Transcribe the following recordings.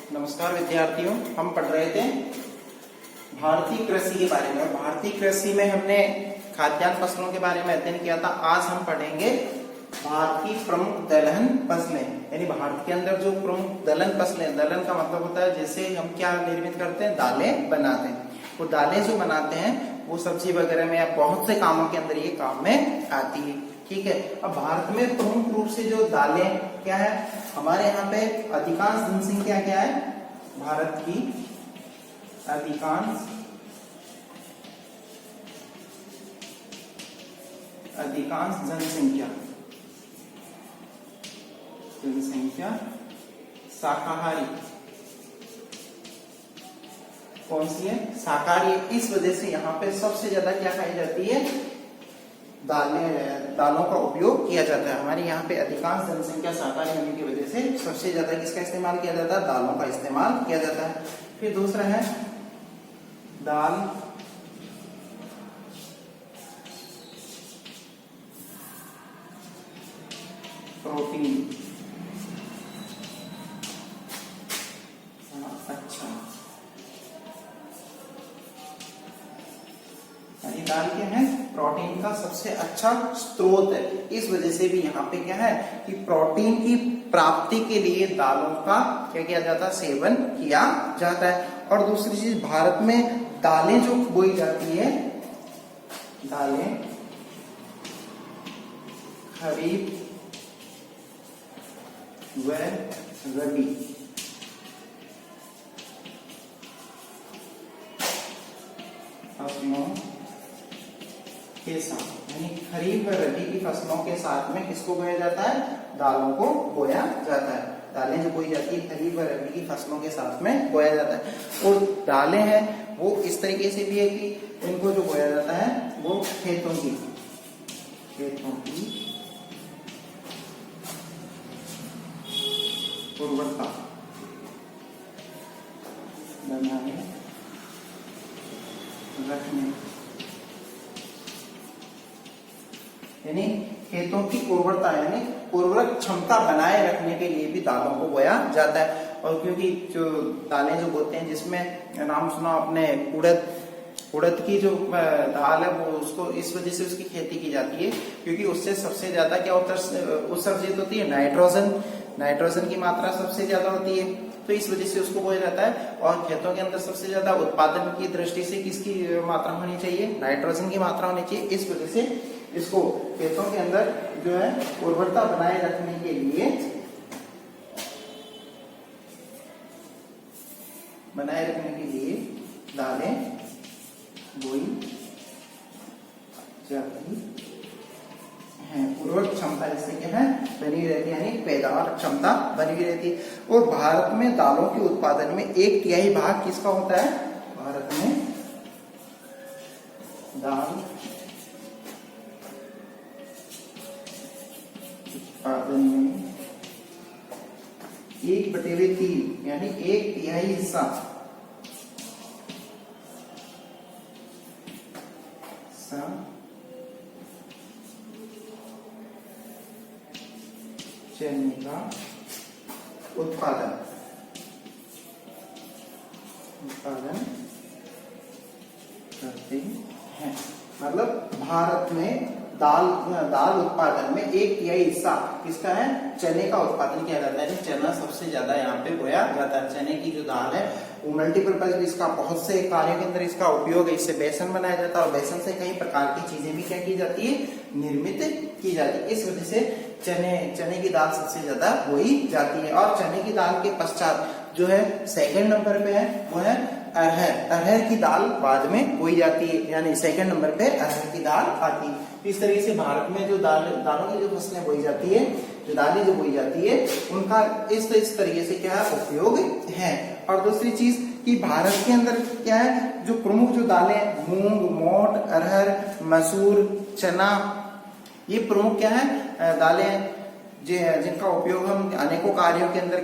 नमस्कार विद्यार्थियों, हम पढ़ रहे थे भारतीय कृषि के बारे में। भारतीय कृषि में हमने खाद्यान्न फसलों के बारे में अध्ययन किया था। आज हम पढ़ेंगे भारत की प्रमुख दलहन फसलें, यानी भारत के अंदर जो प्रमुख दलहन फसलें। दलहन का मतलब होता है जैसे हम क्या निर्मित करते हैं, दालें बनाते हैं। वो दालें जो बनाते हैं वो सब्जी वगैरह में या बहुत से कामों के अंदर ये काम में आती है। ठीक है। अब भारत में प्रमुख रूप से जो दालें क्या है, हमारे यहाँ पे अधिकांश जनसंख्या क्या है, भारत की अधिकांश जनसंख्या शाकाहारी। कौन सी है? शाकाहारी। इस वजह से यहाँ पे सबसे ज्यादा क्या खाई जाती है, दालों का उपयोग किया जाता है। हमारे यहाँ पे अधिकांश जनसंख्या शाकाहारी होने की वजह से सबसे ज्यादा किसका इस्तेमाल किया जाता है, दालों का इस्तेमाल किया जाता है। फिर दूसरा है दाल प्रोटीन। अच्छा, दाल क्या है, प्रोटीन का सबसे अच्छा स्रोत है। इस वजह से भी यहाँ पे क्या है कि प्रोटीन की प्राप्ति के लिए दालों का क्या किया जाता है, सेवन किया जाता है। और दूसरी चीज, भारत में दालें जो बोई जाती है, दालें खरीफ व रबी फसलों के साथ, यानी खरीफ व रबी की फसलों के साथ में किसको बोया जाता है, दालों को बोया जाता है। दालें जो बोई जाती है खरीफ व रबी की फसलों के साथ में बोया जाता है। और दालें हैं वो इस तरीके से भी है कि इनको जो बोया जाता है वो खेतों की उर्वरता बनाए रखने, यानी खेतों की उर्वरता यानी उर्वरक क्षमता बनाए रखने के लिए भी दालों को बोया जाता है। और क्योंकि जो दालें जो बोते हैं, जिसमें नाम सुना आपने उड़द की जो दाल है, वो उसको इस वजह से उसकी खेती की जाती है क्योंकि उससे सबसे ज्यादा क्या उत्सर्जित होती है, नाइट्रोजन की मात्रा सबसे ज्यादा होती है। तो इस वजह से उसको बोया जाता है। और खेतों के अंदर सबसे ज्यादा उत्पादन की दृष्टि से किसकी मात्रा होनी चाहिए, नाइट्रोजन की मात्रा होनी चाहिए। इस वजह से इसको खेतों के अंदर जो है उर्वरता बनाए रखने के लिए दालें बोई जाती हैं। उर्वरक क्षमता इससे क्या है, बनी रहती है, यानी पैदावार क्षमता बनी रहती है। और भारत में दालों के उत्पादन में 1/3 भाग किसका होता है, भारत में दाल उत्पादन में 1/3 यानी 1/3 हिस्सा चने का उत्पादन करते हैं। मतलब भारत में दाल उत्पादन में 1/3 हिस्सा किसका है, चने का उत्पादन किया जाता है। चना सबसे ज्यादा यहाँ पे बोया जाता है। चने की जो दाल है वो मल्टीपर्पज, इसका बहुत से कार्यों के अंदर इसका उपयोग है। इससे बेसन बनाया जाता है और बेसन से कई प्रकार की चीजें भी क्या की जाती है, निर्मित की जाती है। इस वजह से चने की दाल सबसे ज्यादा बोई जाती है। और चने की दाल के पश्चात जो है सेकंड नंबर पे है वो है अरहर की दाल बाद में बोई जाती है, यानी सेकंड नंबर पे अरहर की दाल आती है। इस तरीके से भारत में जो दालों की जो फसलें बोई जाती है, जो दालें जो बोई जाती है, उनका इस तरीके से क्या उपयोग है। और दूसरी चीज कि भारत के अंदर क्या है, जो प्रमुख जो दालें मूंग, मोट, अरहर, मसूर, चना, ये प्रमुख क्या है, दालें जिनका उपयोग हम अनेकों कार्यों के अंदर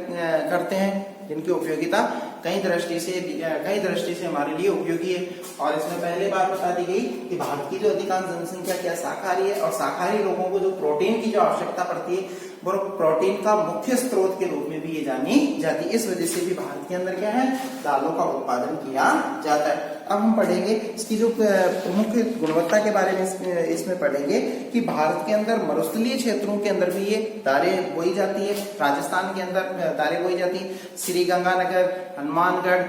करते हैं, जिनकी उपयोगिता कई दृष्टि से हमारे लिए उपयोगी है। और इसमें पहले बात बता दी गई कि भारत की जो अधिकांश जनसंख्या क्या शाकाहारी है, और शाकाहारी लोगों को जो प्रोटीन की जो आवश्यकता पड़ती है और प्रोटीन का मुख्य स्रोत के रूप में भी ये जानी जाती है। इस वजह से भी भारत के अंदर क्या है, दालों का उत्पादन किया जाता है। अब हम पढ़ेंगे इसकी जो प्रमुख गुणवत्ता के बारे में इसमें पढ़ेंगे कि भारत के अंदर मरुस्थलीय क्षेत्रों के अंदर भी ये दालें बोई जाती है। राजस्थान के अंदर दालें बोई जाती है, श्री गंगानगर, हनुमानगढ़,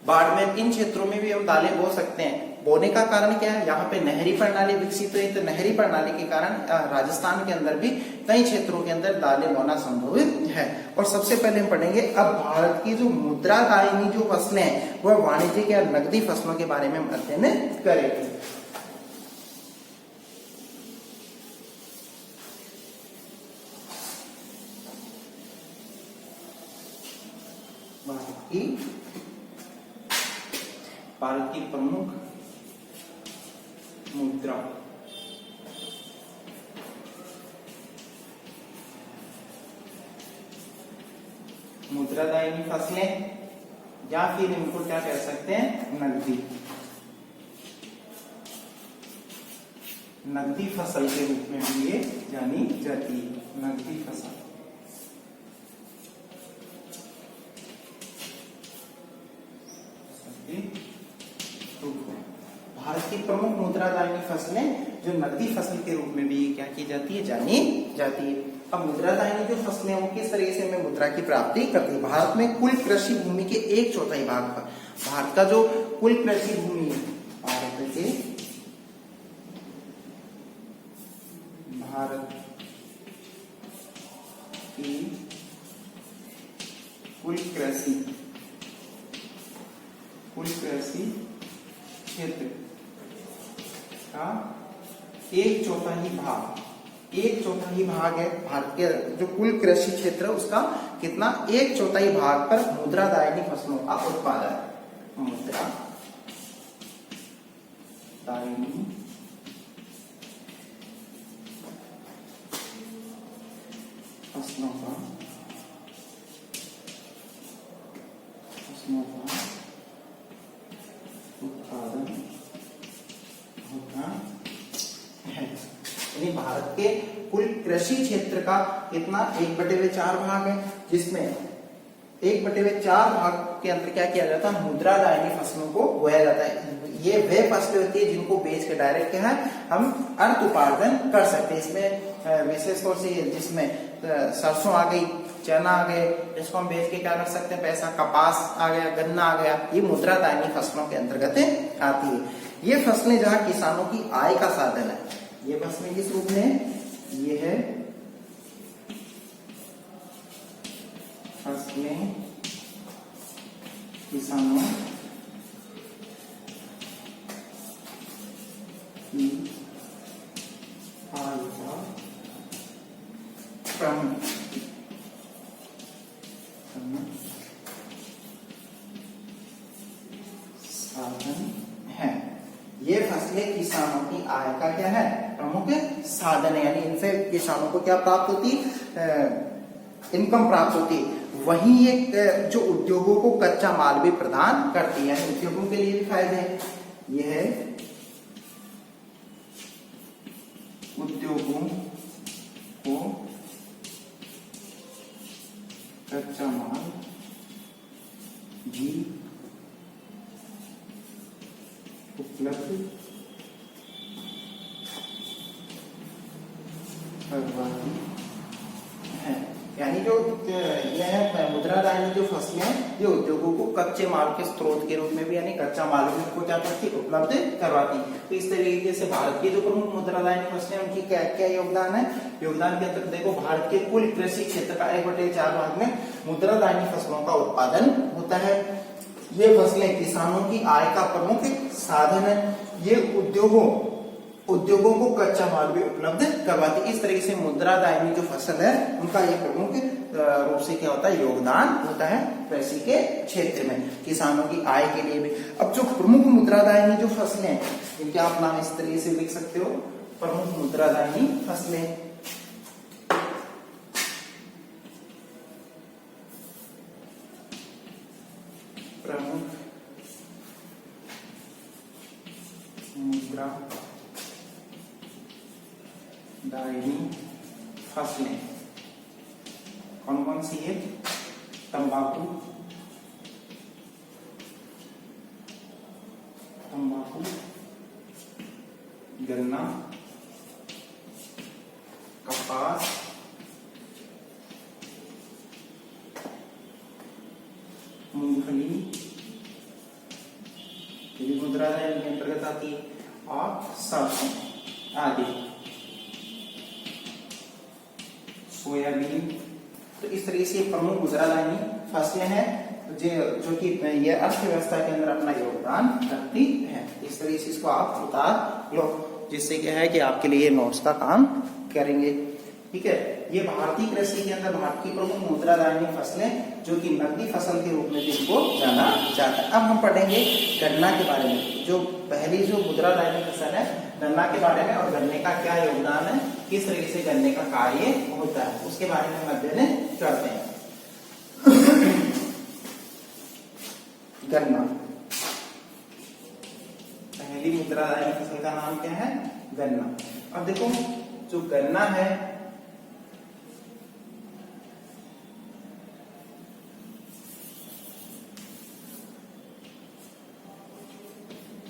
बाड़मेर, इन क्षेत्रों में भी हम दालें बो सकते हैं। बोने का कारण क्या है, यहाँ पे नहरी प्रणाली विकसित हुई, तो नहरी प्रणाली के कारण राजस्थान के अंदर भी कई क्षेत्रों के अंदर दालें बोना संभव है। और सबसे पहले हम पढ़ेंगे अब भारत की जो मुद्रादायिनी जो फसलें हैं वह वाणिज्यिक या नकदी फसलों के बारे में हम अध्ययन करेंगे। भारत की प्रमुख मुद्रा मुद्रादायिनी फसलें, या फिर इनको क्या कह सकते हैं, नकदी फसल के रूप में भी ये जानी जाती है, नकदी फसल। भारत की प्रमुख मुद्रादायिनी फसलें जो नकदी फसल के रूप में भी क्या की जाती है, जानी जाती है। अब मुद्रादायिनी जो फसलें हैं किस तरीके से हमें मुद्रा की प्राप्ति करती है। भारत में कुल कृषि भूमि के 1/4 भाग पर, भारत का जो कुल कृषि भूमि है, भारत की कुल कृषि क्षेत्र का 1/4 भाग है। भारत के जो कुल कृषि क्षेत्र है उसका कितना, 1/4 भाग पर मुद्रादायिनी फसलों का उत्पादन। मुद्रादायिनी फसलों का उत्पादन होता है। यानी भारत के कुल कृषि क्षेत्र का कितना, 1/4 भाग है, जिसमें 1/4 भाग के अंदर क्या किया जाता है, मुद्रादायिनी फसलों को बोया जाता है। ये वे फसलें होती है जिनको बेच के डायरेक्ट क्या है हम अर्थ उपार्जन कर सकते हैं। इसमें विशेष तौर से जिसमें सरसों आ गई, चना आ गए, इसको हम बेच के क्या कर सकते हैं, पैसा, कपास आ गया, गन्ना आ गया, ये मुद्रादायिनी फसलों के अंतर्गत आती है। ये फसलें जहाँ किसानों की आय का साधन है, ये फसलें किस रूप में, ये है फसलें किसानों की आय का प्रमुख साधन है। ये फसलें किसानों की आय का क्या है, प्रमुख साधन है। यानी इनसे किसानों को क्या प्राप्त होती, इनकम प्राप्त होती। वहीं ये जो उद्योगों को कच्चा माल भी प्रदान करती है, उद्योगों के लिए भी फायदे हैं। यह उद्योगों को कच्चा माल भी उपलब्ध करवाती है। यानी जो यह मुद्रादायिनी जो फसलें हैं ये उद्योगों को कच्चे माल के स्रोत के रूप में भी, यानी कच्चा माल भी उनको क्या करती, उपलब्ध करवाती। तो इस तरीके से भारत की जो प्रमुख मुद्रादायिनी फसलें उनकी क्या क्या योगदान है। योगदान के अंतर्गत देखो, भारत के कुल कृषि क्षेत्र का 1/4 भाग में मुद्रादायिनी फसलों का उत्पादन होता है। ये फसलें किसानों की आय का प्रमुख साधन है। ये उद्योगों को कच्चा माल भी उपलब्ध करवाती। इस तरीके से मुद्रादायिनी जो फसल है उनका ये प्रमुख रूप से क्या होता है, योगदान होता है कृषि के क्षेत्र में, किसानों की आय के लिए भी। अब जो प्रमुख मुद्रादायिनी जो फसलें हैं इनके आप नाम इस तरीके से लिख सकते हो, प्रमुख मुद्रादायिनी फसलें। प्रमुख मुद्रादायिनी फसलें कौन सी है? तंबाकू, तंबाकू, गन्ना, कपास, मूंगफली, ये भी मुद्रा लाइन के अंतर्गत आती है, और सरसों आदि, सोयाबीन। तो इस तरीके से प्रमुख मुद्रा लाइनी फसलें हैं जो कि ये अर्थव्यवस्था के अंदर अपना योगदान करती है। इस तरीके से इसको आप उतार लो, जिससे क्या है कि आपके लिए नोट्स का काम करेंगे। ठीक है, ये भारतीय कृषि के अंदर भारत की प्रमुख मुद्रा लाइनी फसलें जो कि नकदी फसल के रूप में भी इनको जाना जाता है। अब हम पढ़ेंगे गन्ना के बारे में, जो पहली जो मुद्रा लाइनी फसल है गन्ना के बारे में, और गन्ने का क्या योगदान है, किस तरीके से गन्ने का कार्य होता है, उसके बारे में हम अध्ययन करते हैं। गन्ना, पहली मुद्रा लाइनी फसल का नाम क्या है? गन्ना। अब देखो जो गन्ना है,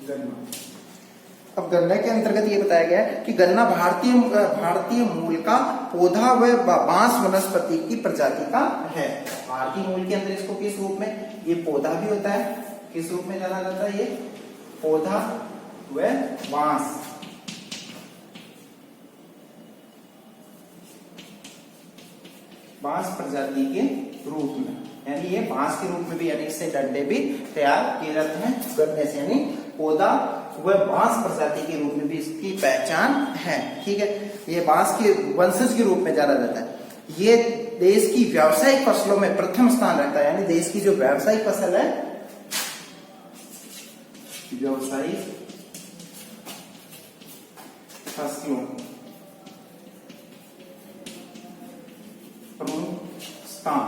गन्ना, अब गन्ना के अंतर्गत ये बताया गया है कि गन्ना भारतीय मूल का पौधा व बांस वनस्पति की प्रजाति का है। भारतीय मूल के अंदर इसको किस रूप में, ये पौधा भी होता है, किस रूप में जाना जाता है? ये पौधा व बांस, बांस प्रजाति के रूप में, यानी ये बांस के रूप में भी, यानी इससे डंडे भी तैयार किए जाते हैं गन्ने से, यानी पौधा व बांस प्रजाति के रूप में भी इसकी पहचान है। ठीक है, ये बांस के वंशज के रूप में जाना जाता है। ये देश की व्यावसायिक फसलों में प्रथम स्थान रखता है, यानी देश की जो व्यावसायिक फसल है, व्यावसायिक फसलों प्रमुख स्थान,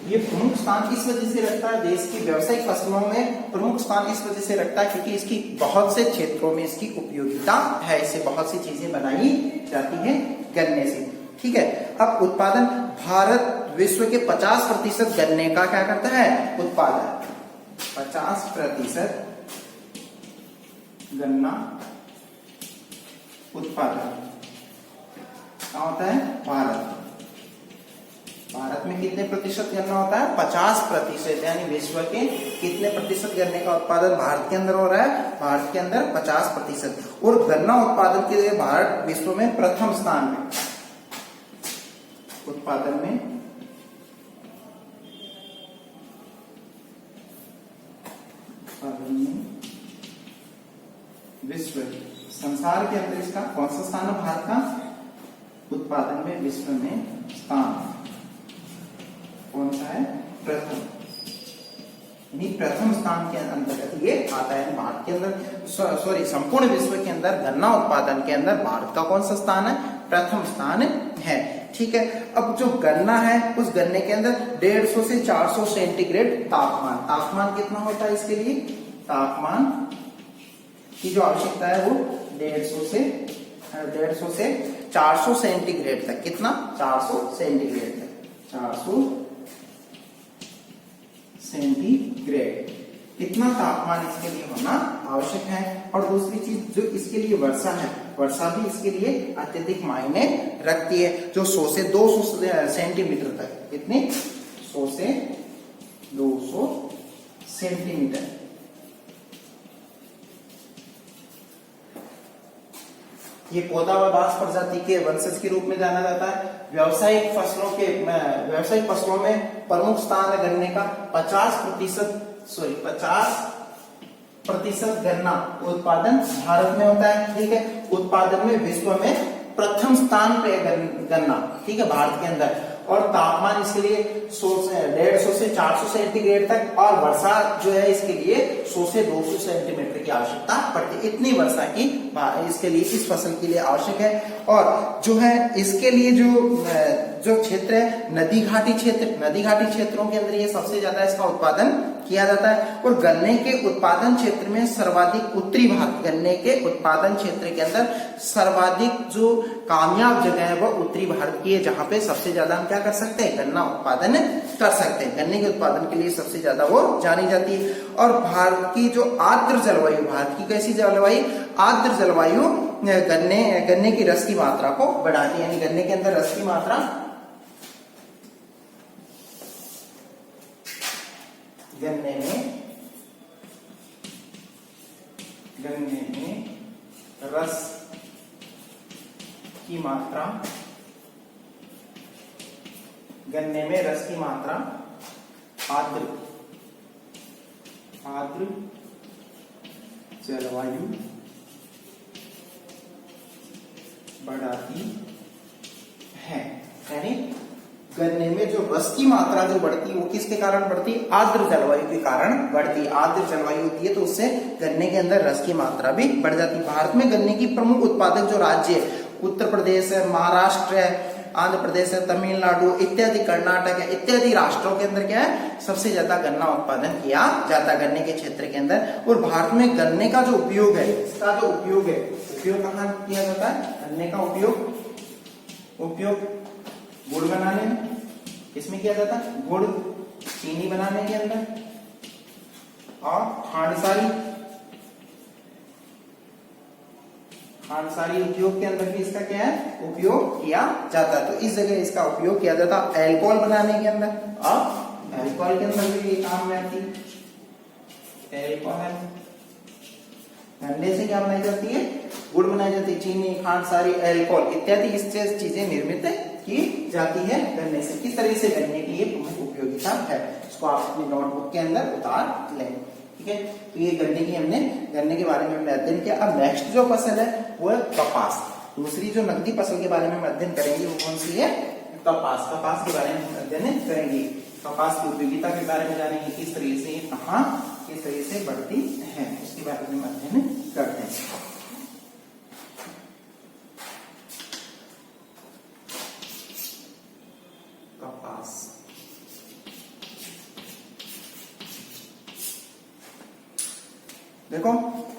ये प्रमुख स्थान इस वजह से रखता है, देश की व्यावसायिक फसलों में प्रमुख स्थान इस वजह से रखता है क्योंकि इसकी बहुत से क्षेत्रों में इसकी उपयोगिता है, इससे बहुत सी चीजें बनाई जाती हैं गन्ने से। ठीक है, अब उत्पादन, भारत विश्व के 50% गन्ने का क्या करता है? उत्पादन, 50% गन्ना उत्पादन क्या होता है? भारत में कितने प्रतिशत गन्ना होता है? 50%, यानी विश्व के कितने प्रतिशत गन्ने का उत्पादन भारत के अंदर हो रहा है? भारत के अंदर 50%। और गन्ना उत्पादन के लिए भारत विश्व में प्रथम स्थान में, उत्पादन में विश्व, संसार के अंदर इसका कौन सा स्थान है? भारत का उत्पादन में विश्व में स्थान कौन सा है? प्रथम, यानी प्रथम स्थान के अंतर्गत ये आता है। भारत के अंदर संपूर्ण विश्व के अंदर गन्ना उत्पादन के अंदर भारत का कौन सा स्थान है? प्रथम स्थान है। ठीक है, अब जो गन्ना है उस गन्ने के अंदर 150 से 400 सेंटीग्रेड तापमान कितना होता है इसके लिए? तापमान की जो आवश्यकता है वो 150 से 400 सेंटीग्रेड तक, कितना? 400 सेंटीग्रेड तक, 400 सेंटीग्रेड, इतना तापमान इसके लिए होना आवश्यक है। और दूसरी चीज जो इसके लिए वर्षा है, वर्षा भी इसके लिए अत्यधिक मायने रखती है, जो 100 से 200 सेंटीमीटर तक, कितने? 100 से 200 सेंटीमीटर। ये पौधा व बांस प्रजाति के वंशज के रूप में जाना जाता है। व्यावसायिक फसलों में प्रमुख स्थान है गन्ने का। 50% गन्ना उत्पादन भारत में होता है। ठीक है, उत्पादन में विश्व में प्रथम स्थान पे गन्ना, ठीक है, भारत के अंदर। और तापमान इसके लिए 150 से 400 सेंटीग्रेड तक, और वर्षा जो है इसके लिए 100 से 200 सेंटीमीटर की आवश्यकता पड़ती है। इतनी वर्षा की इसके लिए, इस फसल के लिए आवश्यक है। और जो है इसके लिए जो क्षेत्र है नदी घाटी क्षेत्रों के अंदर ये सबसे ज्यादा इसका उत्पादन किया जाता है। और गन्ने के उत्पादन क्षेत्र में सर्वाधिक उत्तरी भाग, गन्ने के उत्पादन क्षेत्र के अंदर सर्वाधिक जो कामयाब जगह है वह उत्तरी भारत की है, जहां पे सबसे ज्यादा हम क्या क्या कर सकते हैं, गन्ना उत्पादन कर सकते हैं। गन्ने के उत्पादन के लिए सबसे ज्यादा वो जानी जाती है। और भारत की जो आर्द्र जलवायु, भारत की कैसी जलवायु, आर्द्र जलवायु गन्ने की रस की मात्रा को बढ़ाती है, यानी गन्ने के अंदर रस की मात्रा, गन्ने में रस की मात्रा, गन्ने में रस की मात्रा आर्द्र जलवायु बढ़ाती है। यानी गन्ने में जो रस की मात्रा जो बढ़ती है वो किसके कारण बढ़ती है, आर्द्र जलवायु के कारण बढ़ती है। आर्द्र जलवायु होती है तो उससे गन्ने के अंदर रस की मात्रा भी बढ़ जाती है। भारत में गन्ने की प्रमुख उत्पादक जो राज्य है, उत्तर प्रदेश है, महाराष्ट्र है, आंध्र प्रदेश है, तमिलनाडु इत्यादि, कर्नाटक है, इत्यादि राष्ट्रों के अंदर क्या है, सबसे ज्यादा गन्ना उत्पादन किया जाता है गन्ने के क्षेत्र के अंदर। और भारत में गन्ने का जो उपयोग है, इसका जो उपयोग है, उपयोग कहाँ किया जाता है, गन्ने का उपयोग गुड़ बनाने में, किसमें किया जाता है, गुड़, चीनी बनाने के अंदर, और खांडसारी उद्योग के अंदर भी इसका क्या है, उपयोग किया जाता है। तो इस जगह इसका उपयोग किया जाता है अल्कोहल बनाने के अंदर, और अल्कोहल के अंदर भी ये काम में आती है। अल्कोहल गन्ने से क्या बनाई जाती है, गुड़ बनाई जाती है, चीनी, खांडसारी, अल्कोहल इत्यादि इस चीजें निर्मित की जाती है गन्ने से। किस तरह से गन्ने की ये प्रमुख उपयोगिता है, इसको आप अपनी नोटबुक के अंदर उतार लें। ठीक है, तो ये गन्ने के बारे में हमने अध्ययन किया। अब नेक्स्ट जो फसल है वो है कपास। दूसरी जो नकदी फसल के बारे में हम अध्ययन करेंगे वो कौन सी है, कपास के बारे में हम अध्ययन करेंगे। कपास की उपयोगिता के बारे में जानेंगे, किस तरह से कहाँ किस तरह से बढ़ती है, उसके बारे में अध्ययन करते हैं। कपास, देखो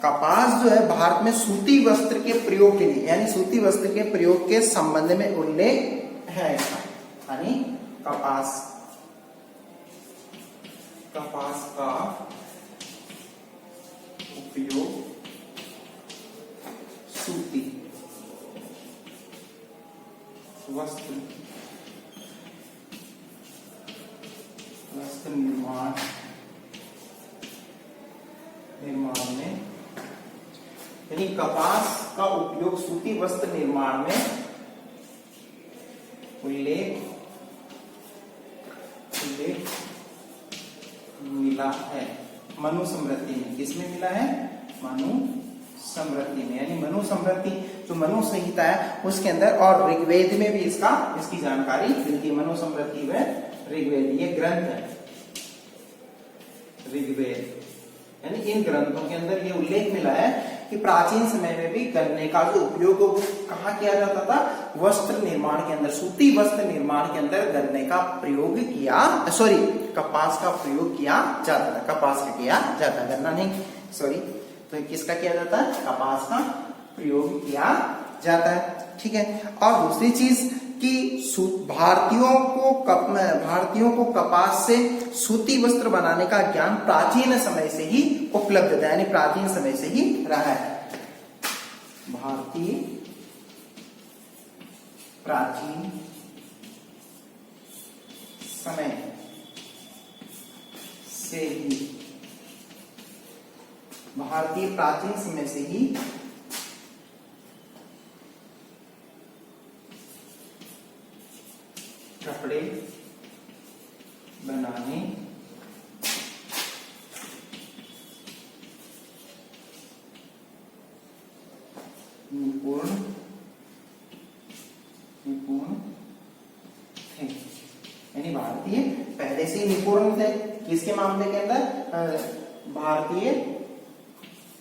कपास जो है भारत में सूती वस्त्र के प्रयोग के लिए, यानी सूती वस्त्र के प्रयोग के संबंध में उल्लेख है। यानी कपास का उपयोग सूती वस्त्र निर्माण में, यानी कपास का उपयोग सूती वस्त्र निर्माण में उल्लेख मिला है मनुस्मृति में। किसमें मिला है, मनुस्मृति में, यानी मनुस्मृति जो मनु संहिता है उसके अंदर, और ऋग्वेद में भी इसकी जानकारी मिलती है। मनुस्मृति में ऋग्वेद, ये ग्रंथ है ऋग्वेद, यानी इन ग्रंथों के अंदर ये उल्लेख मिला है कि प्राचीन समय में भी गन्ने का जो उपयोग कहाँ किया जाता था, वस्त्र निर्माण के अंदर, सूती वस्त्र निर्माण के अंदर गन्ने का प्रयोग कपास का प्रयोग किया जाता था। कपास का किया जाता, गन्ना नहीं, तो किसका किया जाता है, कपास का प्रयोग किया जाता है। ठीक है, और दूसरी चीज कि भारतीयों को कपास से सूती वस्त्र बनाने का ज्ञान प्राचीन समय से ही उपलब्ध था, यानी प्राचीन समय से ही रहा है। प्राचीन समय से ही, भारतीय प्राचीन समय से ही कपड़े बनाने निपुण थे, यानी भारतीय पहले से ही निपुण थे। किसके मामले के अंदर, भारतीय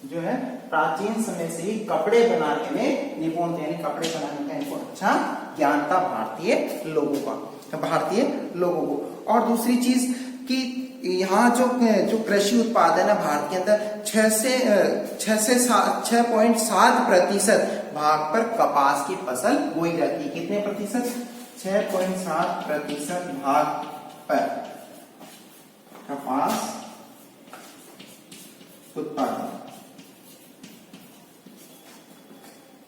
जो है प्राचीन समय से ही कपड़े बनाने में निपुण थे, यानी कपड़े बनाने का इनको अच्छा ज्ञान था भारतीय लोगों को। और दूसरी चीज कि यहाँ जो कृषि उत्पादन है भारत के अंदर 6.7% भाग पर कपास की फसल बोई जाती है। कितने प्रतिशत, 6.7% भाग पर कपास उत्पादन।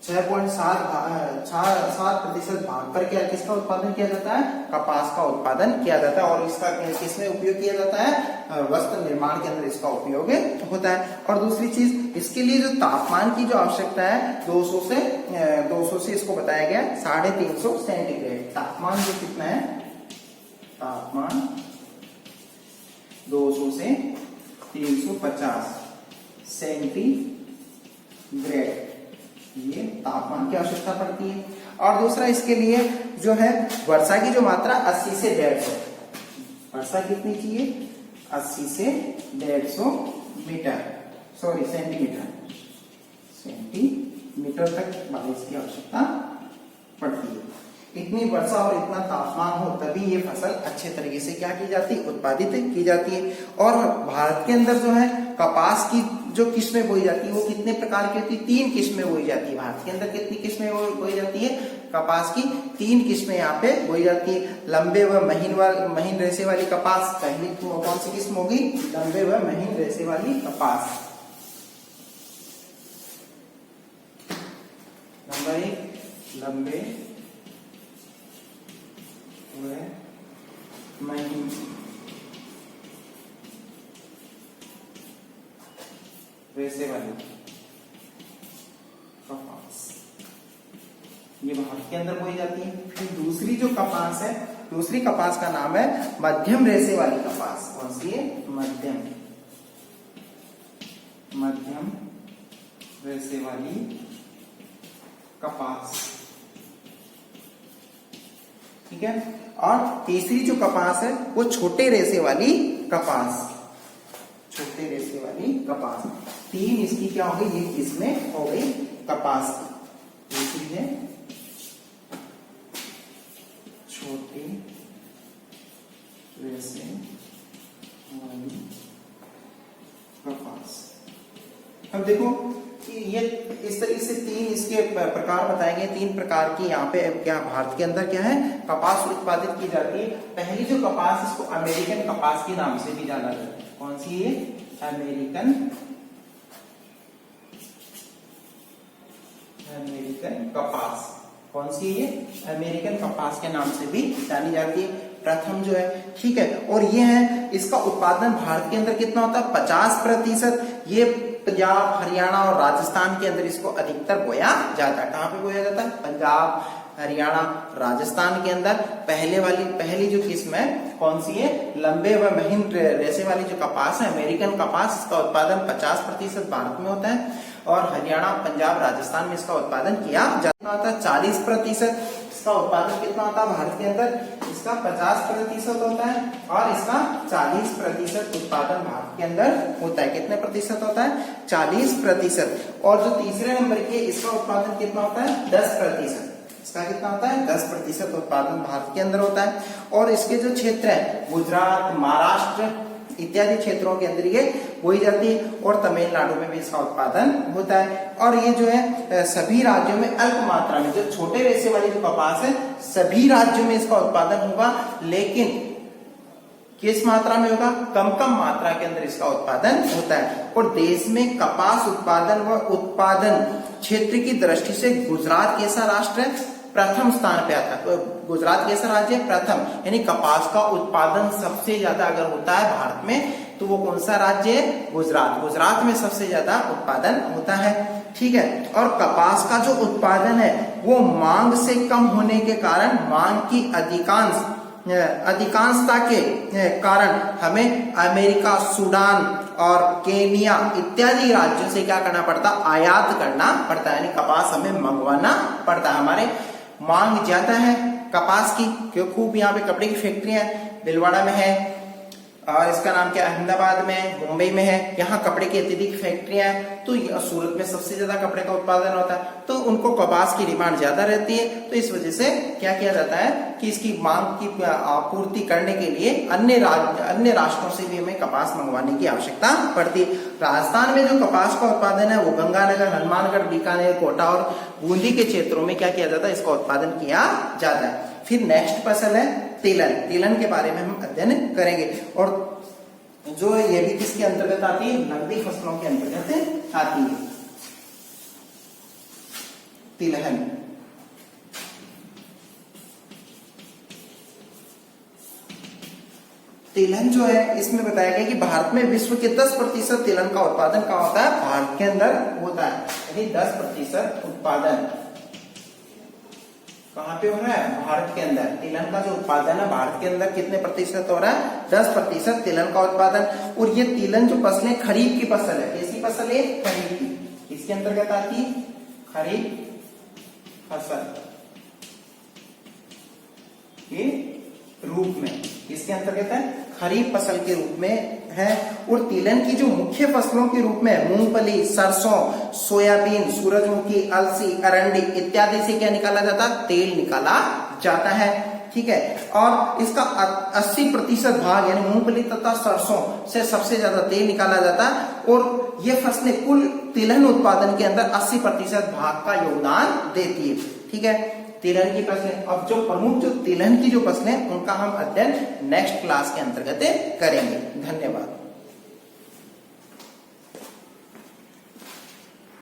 6.7% भाग पर क्या किसका उत्पादन किया जाता है? कपास का उत्पादन किया जाता है। और इसका किसमें उपयोग किया जाता है? वस्त्र निर्माण के अंदर इसका उपयोग होता है। और दूसरी चीज, इसके लिए जो तापमान की जो आवश्यकता है 200 से इसको बताया गया 350 सेंटीग्रेड। तापमान जो कितना है? तापमान 200 से 350 सेंटीग्रेड, ये तापमान की आवश्यकता पड़ती है। और दूसरा, इसके लिए जो है वर्षा की जो मात्रा 80 से 150, वर्षा कितनी चाहिए? 80 से 150 सेंटीमीटर तक बारिश की आवश्यकता पड़ती है। इतनी वर्षा और इतना तापमान हो तभी ये फसल अच्छे तरीके से क्या की जाती है? उत्पादित की जाती है। और भारत के अंदर जो है कपास की जो किस्में बोई जाती है वो कितने प्रकार की होती है? 3 किस्में बोई जाती है। भारत के अंदर कितनी किस्में बोई जाती है? कपास की 3 किस्में यहाँ पे बोई जाती है। लंबे व महीन रेशे वाली कपास पहली कौन सी किस्म होगी? लंबे व महीन रेशे वाली कपास। नंबर 1 लंबे व महीन रेशे वाली कपास, ये भारत के अंदर बोई जाती है। फिर दूसरी जो कपास है, दूसरी कपास का नाम है मध्यम रेशे वाली कपास। कौन सी है? मध्यम रेशे वाली कपास, ठीक है। और तीसरी जो कपास है वो छोटे रेशे वाली कपास, छोटे रेशे वाली कपास। 3 इसकी क्या हो गई? ये किस्में हो गई कपास की। दूसरी है छोटे रेशे वाली कपास। अब देखो कि ये इस तरीके से 3 इसके प्रकार बताए गए। 3 प्रकार की यहाँ पे क्या भारत के अंदर क्या है? कपास उत्पादित की जाती है। पहली जो कपास, इसको अमेरिकन कपास के नाम से भी जाना जाता है। कौन सी है? अमेरिकन कपास। कौन सी है? अमेरिकन कपास के नाम से भी जानी जाती है। प्रथम जो है, ठीक है। और ये है, इसका उत्पादन भारत के अंदर कितना होता है? 50%। ये पंजाब, हरियाणा और राजस्थान के अंदर इसको अधिकतर बोया जाता है। कहाँ पे बोया जाता है? पंजाब, हरियाणा, राजस्थान के अंदर। पहली जो किस्म है कौन सी है? लंबे व महीन रेशे वाली जो कपास है, अमेरिकन कपास, इसका उत्पादन 50% भारत में होता है। और हरियाणा, पंजाब, राजस्थान में इसका उत्पादन किया जाता है 40%। इसका उत्पादन कितना होता है भारत के अंदर? इसका 50% होता है और इसका 40% उत्पादन भारत के अंदर होता है। कितने प्रतिशत होता है? 40%। और जो तीसरे नंबर की है, इसका उत्पादन कितना होता है? 10%। इसका कितना होता है? 10% उत्पादन भारत के अंदर होता है। और इसके जो क्षेत्र है, गुजरात, महाराष्ट्र इत्यादि क्षेत्रों के अंदर ये बोई जाती है। और तमिलनाडु में भी इसका उत्पादन होता है। और ये जो है सभी राज्यों में अल्प मात्रा में, जो छोटे रेशे वाली जो कपास है, सभी राज्यों में इसका उत्पादन होगा, लेकिन किस मात्रा में होगा? कम मात्रा के अंदर इसका उत्पादन होता है। और देश में कपास उत्पादन व उत्पादन क्षेत्र की दृष्टि से गुजरात कैसा राष्ट्र है? प्रथम स्थान पे आता है। तो गुजरात कैसा राज्य है? प्रथम, यानी कपास का उत्पादन सबसे ज्यादा अगर होता है भारत में तो वो कौन सा राज्य है? गुजरात। गुजरात में सबसे ज्यादा उत्पादन होता है, ठीक है। और कपास का जो उत्पादन है वो मांग से कम होने के कारण, मांग की अधिकांशता के कारण हमें अमेरिका, सूडान और केनिया इत्यादि राज्यों से क्या करना पड़ता? आयात करना पड़ता है, यानी कपास हमें मंगवाना पड़ता है। हमारे मांग ज्यादा है कपास की, क्योंकि खूब यहाँ पे कपड़े की फैक्ट्रियां भीलवाड़ा में है, और इसका नाम क्या? अहमदाबाद में, मुंबई में है। यहाँ कपड़े की अत्यधिक फैक्ट्रियां हैं। तो सूरत में सबसे ज्यादा कपड़े का उत्पादन होता है, तो उनको कपास की डिमांड ज्यादा रहती है। तो इस वजह से क्या किया जाता है कि इसकी मांग की आपूर्ति करने के लिए अन्य राष्ट्रों से भी हमें कपास मंगवाने की आवश्यकता पड़ती है। राजस्थान में जो कपास का उत्पादन है वो गंगानगर, हनुमानगढ़, बीकानेर, कोटा और बूंदी के क्षेत्रों में क्या किया जाता है? इसका उत्पादन किया जाता है। फिर नेक्स्ट फसल है तिलहन। तिलहन के बारे में हम अध्ययन करेंगे, और जो ये भी किसके अंतर्गत आती है, नकदी फसलों के अंतर्गत आती है तिलहन। तिलहन जो है इसमें बताया गया कि भारत में विश्व के 10% तिलहन का उत्पादन कहाँ होता है, भारत के अंदर होता है। यानी 10% उत्पादन कहाँ पे हो रहा है, भारत के अंदर। तिलहन का जो उत्पादन है भारत के अंदर कितने प्रतिशत हो रहा है, 10% तिलहन का उत्पादन। और ये तिलहन जो फसलें खरीफ की फसल है, कैसी फसल है, खरीफ की। इसके अंतर्गत आती है खरीफ फसल के रूप में, इसके अंतर्गत है खरीफ फसल के रूप में है। और तिलहन की जो मुख्य फसलों के रूप में मूंगफली, सरसों, सोयाबीन, सूरजमुखी, अलसी, अरंडी इत्यादि से क्या निकाला जाता है, तेल निकाला जाता है। ठीक है, और इसका 80% भाग यानी मूंगफली तथा सरसों से सबसे ज्यादा तेल निकाला जाता है। और ये फसलें कुल तिलहन उत्पादन के अंदर 80% भाग का योगदान देती है। ठीक है, तिलहन की फसलें। अब जो प्रमुख जो तिलहन की जो फसलें उनका हम अध्ययन नेक्स्ट क्लास के अंतर्गत करेंगे। धन्यवाद।